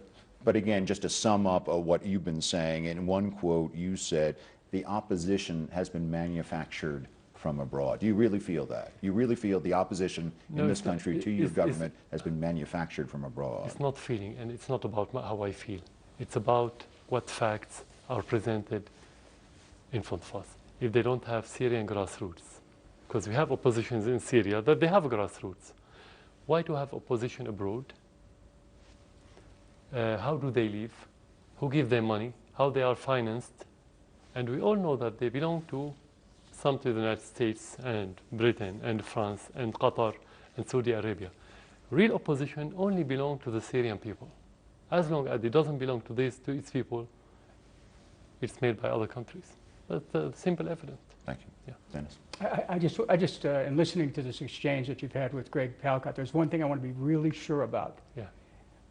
But again, just to sum up what you've been saying, in one quote you said, the opposition has been manufactured from abroad. Do you really feel that? You really feel the opposition in this country to your government has been manufactured from abroad? It's not feeling, and it's not about how I feel. It's about what facts are presented in front of us. If they don't have Syrian grassroots, because we have oppositions in Syria that they have grassroots. Why to have opposition abroad? How do they live? Who give them money? How they are financed? And we all know that they belong to some to the United States and Britain and France and Qatar and Saudi Arabia. Real opposition only belongs to the Syrian people. As long as it doesn't belong to its people, it's made by other countries. That's simple evidence. Thank you. Yeah. Dennis? I just in listening to this exchange that you've had with Greg Palcott, there's one thing I want to be really sure about. Yeah.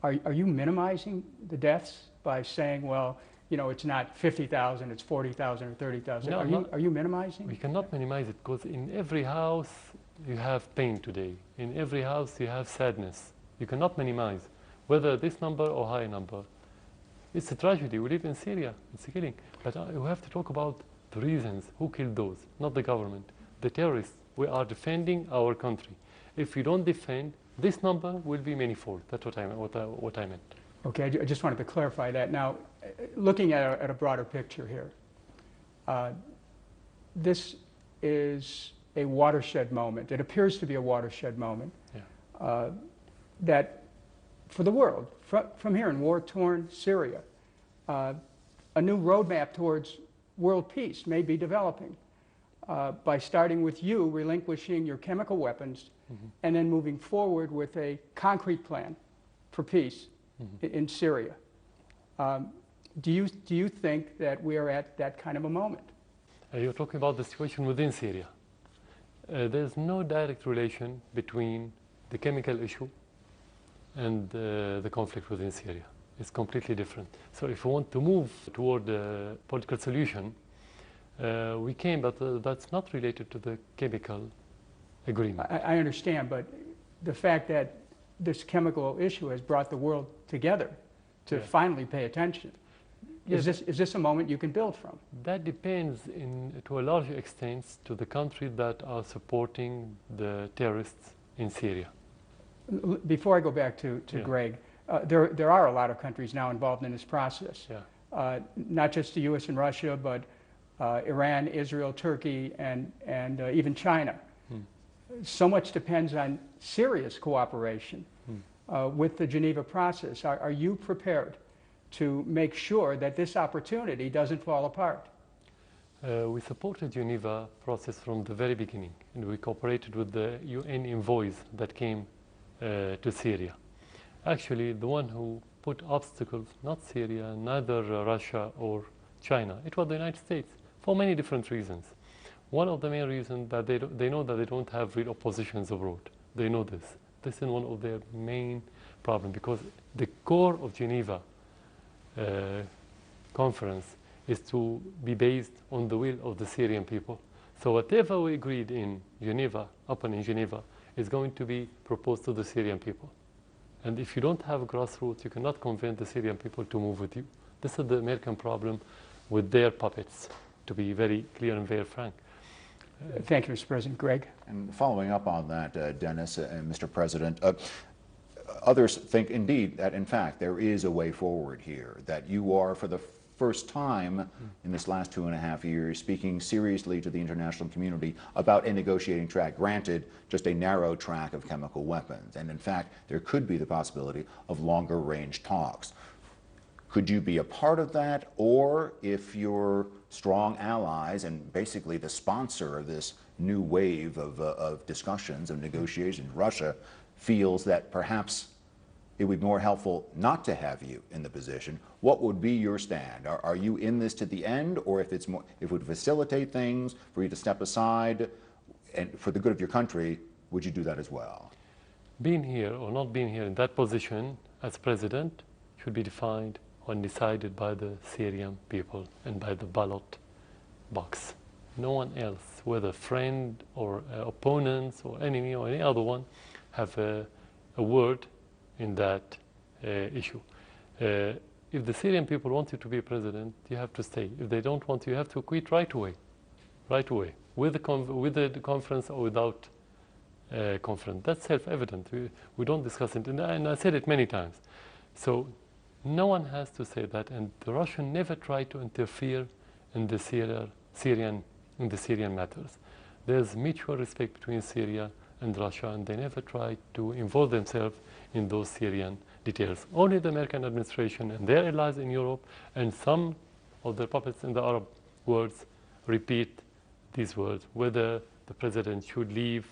Are you minimizing the deaths by saying, well, you know, it's not 50,000, it's 40,000 or 30,000? No, are you minimizing? We cannot minimize it because in every house you have pain today. In every house you have sadness. You cannot minimize whether this number or higher number. It's a tragedy. We live in Syria. It's a killing. But we have to talk about the reasons. Who killed those? Not the government. The terrorists. We are defending our country. If we don't defend, this number will be manifold. That's what I meant. Okay, I just wanted to clarify that. Now, looking at a broader picture here, this is a watershed moment. It appears to be a watershed moment that, for the world, from here in war-torn Syria, a new roadmap towards world peace may be developing by starting with you relinquishing your chemical weapons and then moving forward with a concrete plan for peace in Syria. Do you think that we are at that kind of a moment? You're talking about the situation within Syria. There's no direct relation between the chemical issue and the conflict within Syria. It's completely different. So if we want to move toward a political solution, we can, but that's not related to the chemical agreement. I understand, but the fact that this chemical issue has brought the world together to finally pay attention. Yes. Is this a moment you can build from? That depends to a large extent to the countries that are supporting the terrorists in Syria. Before I go back to Greg, there are a lot of countries now involved in this process. Yeah. Not just the U.S. and Russia, but Iran, Israel, Turkey, and even China. So much depends on serious cooperation with the Geneva process. Are you prepared to make sure that this opportunity doesn't fall apart? We supported Geneva process from the very beginning, and we cooperated with the UN envoys that came to Syria. Actually, the one who put obstacles, not Syria, neither Russia or China, it was the United States, for many different reasons. One of the main reasons that they know that they don't have real oppositions abroad. They know this. This is one of their main problems, because the core of Geneva conference is to be based on the will of the Syrian people. So whatever we agreed in Geneva, upon in Geneva, is going to be proposed to the Syrian people. And if you don't have grassroots, you cannot convince the Syrian people to move with you. This is the American problem with their puppets, to be very clear and very frank. Thank you, Mr. President. Greg? And following up on that, Dennis and Mr. President, others think indeed that in fact there is a way forward here, that you are for the first time in this last 2.5 years speaking seriously to the international community about a negotiating track, granted just a narrow track of chemical weapons. And in fact, there could be the possibility of longer range talks. Could you be a part of that? Or if your strong allies and basically the sponsor of this new wave of discussions, of negotiations, Russia, feels that perhaps it would be more helpful not to have you in the position, what would be your stand? Are you in this to the end, or if it's more, if it would facilitate things for you to step aside and for the good of your country, would you do that as well? Being here or not being here in that position as president should be defined and decided by the Syrian people and by the ballot box. No one else, whether friend or opponents or enemy or any other one, have a word in that issue. If the Syrian people want you to be president, you have to stay. If they don't want you have to quit right away, with the conference or without conference. That's self-evident. We don't discuss it, and I said it many times. So no one has to say that, and the Russians never try to interfere in the Syrian matters. There's mutual respect between Syria and Russia, and they never try to involve themselves in those Syrian details. Only the American administration and their allies in Europe and some of the puppets in the Arab world repeat these words, whether the president should leave,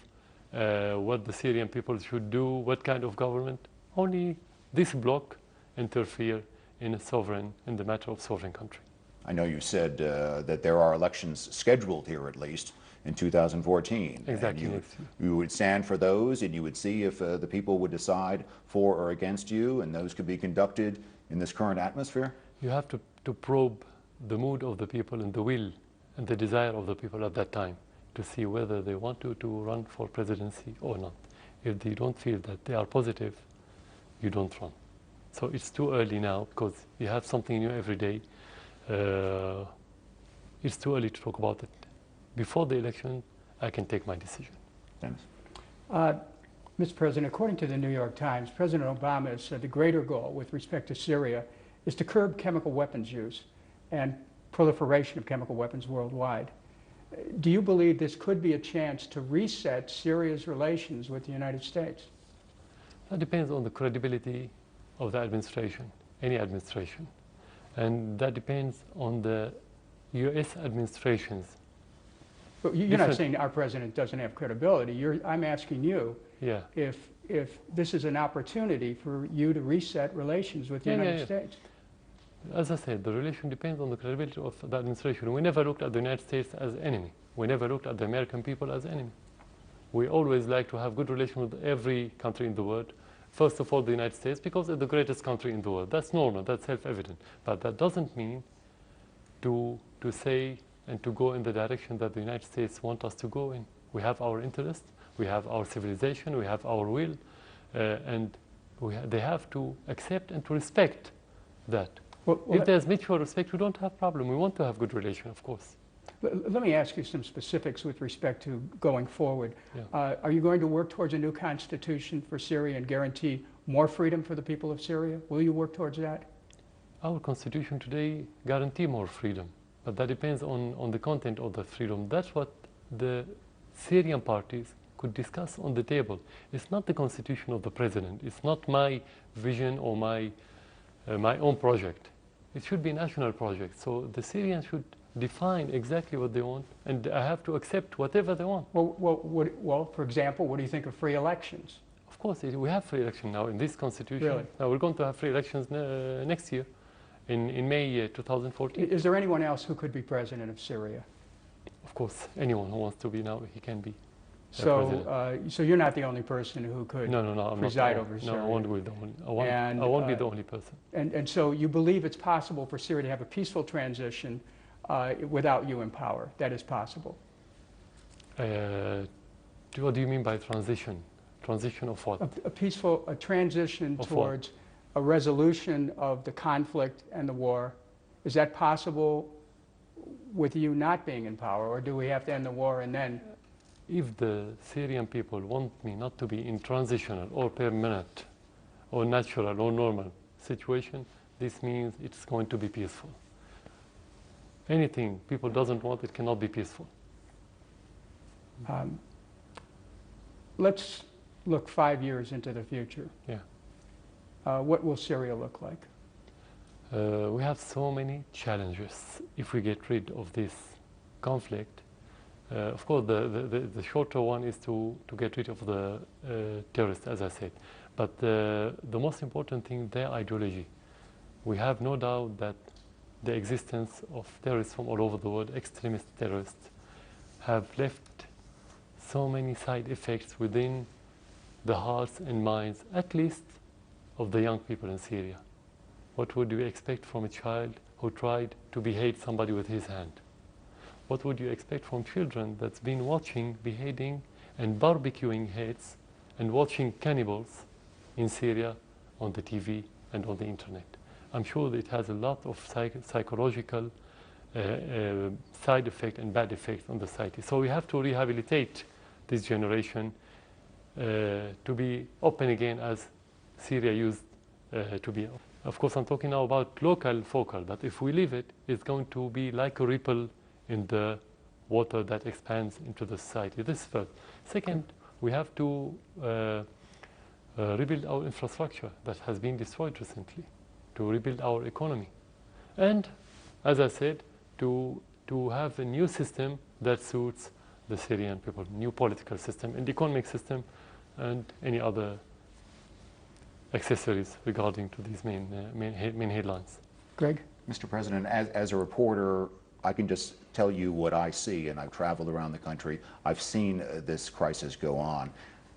what the Syrian people should do, what kind of government. Only this bloc interfere in the matter of sovereign country. I know you said that there are elections scheduled here, at least, in 2014. Exactly. And you would stand for those, and you would see if the people would decide for or against you, and those could be conducted in this current atmosphere? You have to probe the mood of the people and the will and the desire of the people at that time to see whether they want to run for presidency or not. If they don't feel that they are positive, you don't run. So it's too early now, because you have something new every day. It's too early to talk about it. Before the election, I can take my decision. Dennis? Mr. President, according to the New York Times, President Obama has said the greater goal with respect to Syria is to curb chemical weapons use and proliferation of chemical weapons worldwide. Do you believe this could be a chance to reset Syria's relations with the United States? That depends on the credibility of the administration, any administration. And that depends on the U.S. administrations. But you're not saying our president doesn't have credibility. I'm asking you if this is an opportunity for you to reset relations with the United States. As I said, the relation depends on the credibility of the administration. We never looked at the United States as enemy. We never looked at the American people as enemy. We always like to have good relations with every country in the world. First of all, the United States, because it's the greatest country in the world. That's normal, that's self-evident. But that doesn't mean to say and to go in the direction that the United States want us to go in. We have our interests, we have our civilization, we have our will, and they have to accept and to respect that. If there's mutual respect, we don't have problem. We want to have good relation, of course. Let me ask you some specifics with respect to going forward. Are you going to work towards a new constitution for Syria and guarantee more freedom for the people of Syria? Will you work towards that? Our constitution today guarantees more freedom, but that depends on the content of the freedom. That's what the Syrian parties could discuss on the table. It's not the constitution of the president. It's not my vision or my own project. It should be a national project. So the Syrians should define exactly what they want, and I have to accept whatever they want. Well, for example, what do you think of free elections? Of course, we have free elections now in this constitution. Really? Now we're going to have free elections next year, in May 2014. Is there anyone else who could be president of Syria? Of course, anyone who wants to be now, he can be. So you're not the only person who could preside over Syria? No, I won't be the only. I won't be the only person. And so you believe it's possible for Syria to have a peaceful transition without you in power? That is possible. What do you mean by transition? Transition of what? A transition towards a resolution of the conflict and the war. Is that possible with you not being in power, or do we have to end the war and then? If the Syrian people want me not to be in transitional or permanent or natural or normal situation, this means it's going to be peaceful. anything people doesn't want, it cannot be peaceful. Let's look 5 years into the future. Yeah. What will Syria look like? We have so many challenges if we get rid of this conflict. Of course, the shorter one is to get rid of the terrorists, as I said. But the most important thing, their ideology. We have no doubt that the existence of terrorists from all over the world, extremist terrorists, have left so many side effects within the hearts and minds, at least of the young people in Syria. What would you expect from a child who tried to behead somebody with his hand? What would you expect from children that's been watching, beheading, and barbecuing heads and watching cannibals in Syria on the TV and on the internet? I'm sure that it has a lot of psychological side effect and bad effects on the society. So we have to rehabilitate this generation to be open again as Syria used to be. Of course, I'm talking now about local focal, but if we leave it, it's going to be like a ripple in the water that expands into the society. This is first. Second, we have to rebuild our infrastructure that has been destroyed recently, to rebuild our economy. And, as I said, to have a new system that suits the Syrian people, new political system and economic system, and any other accessories regarding to these main headlines. Greg? Mr. President, as a reporter, I can just tell you what I see, and I've traveled around the country. I've seen this crisis go on.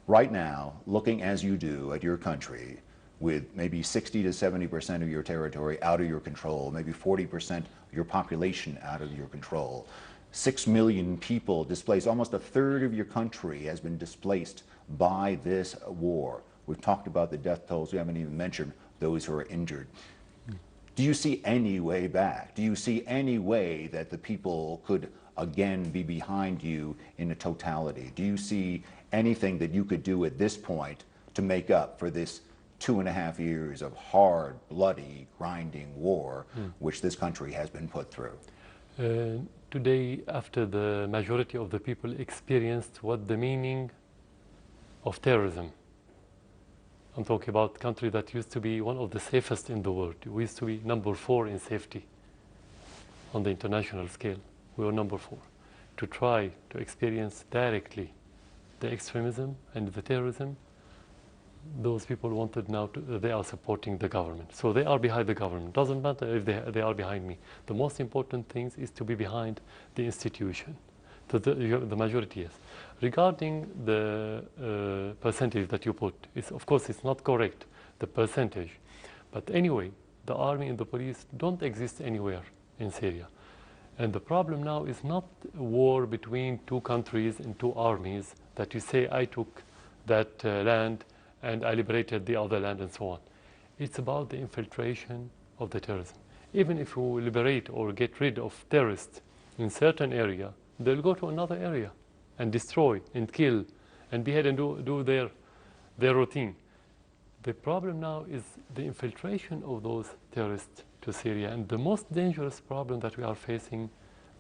Right now, looking as you do at your country, with maybe 60 to 70% of your territory out of your control, maybe 40% of your population out of your control, 6 million people displaced, almost a third of your country has been displaced by this war. We've talked about the death tolls. We haven't even mentioned those who are injured. Do you see any way back? Do you see any way that the people could again be behind you in a totality? Do you see anything that you could do at this point to make up for this 2.5 years of hard, bloody, grinding war which this country has been put through? Today, after the majority of the people experienced what the meaning of terrorism, I'm talking about a country that used to be one of the safest in the world. We used to be number 4 in safety on the international scale. We were number 4. To try to experience directly the extremism and the terrorism, those people wanted now they are supporting the government. So they are behind the government. Doesn't matter if they are behind me. The most important thing is to be behind the institution. So the majority is. Regarding the percentage that you put, of course it's not correct, the percentage. But anyway, the army and the police don't exist anywhere in Syria. And the problem now is not a war between 2 countries and 2 armies that you say, I took that land and I liberated the other land and so on. It's about the infiltration of the terrorism. Even if we liberate or get rid of terrorists in certain area, they'll go to another area and destroy and kill and behead and do their routine. The problem now is the infiltration of those terrorists to Syria, and the most dangerous problem that we are facing,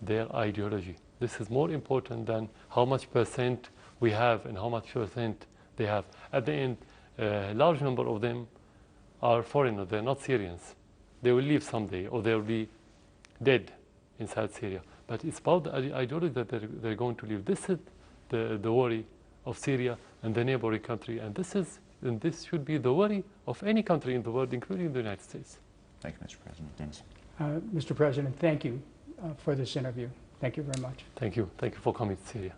their ideology. This is more important than how much percent we have and how much percent they have. At the end, a large number of them are foreigners, they're not Syrians. They will leave someday or they'll be dead inside Syria. But it's about the ideology that they're going to leave. This is the worry of Syria and the neighboring country, and this should be the worry of any country in the world, including the United States. Thank you, Mr. President. Dennis. Mr. President, thank you for this interview. Thank you very much. Thank you. Thank you for coming to Syria.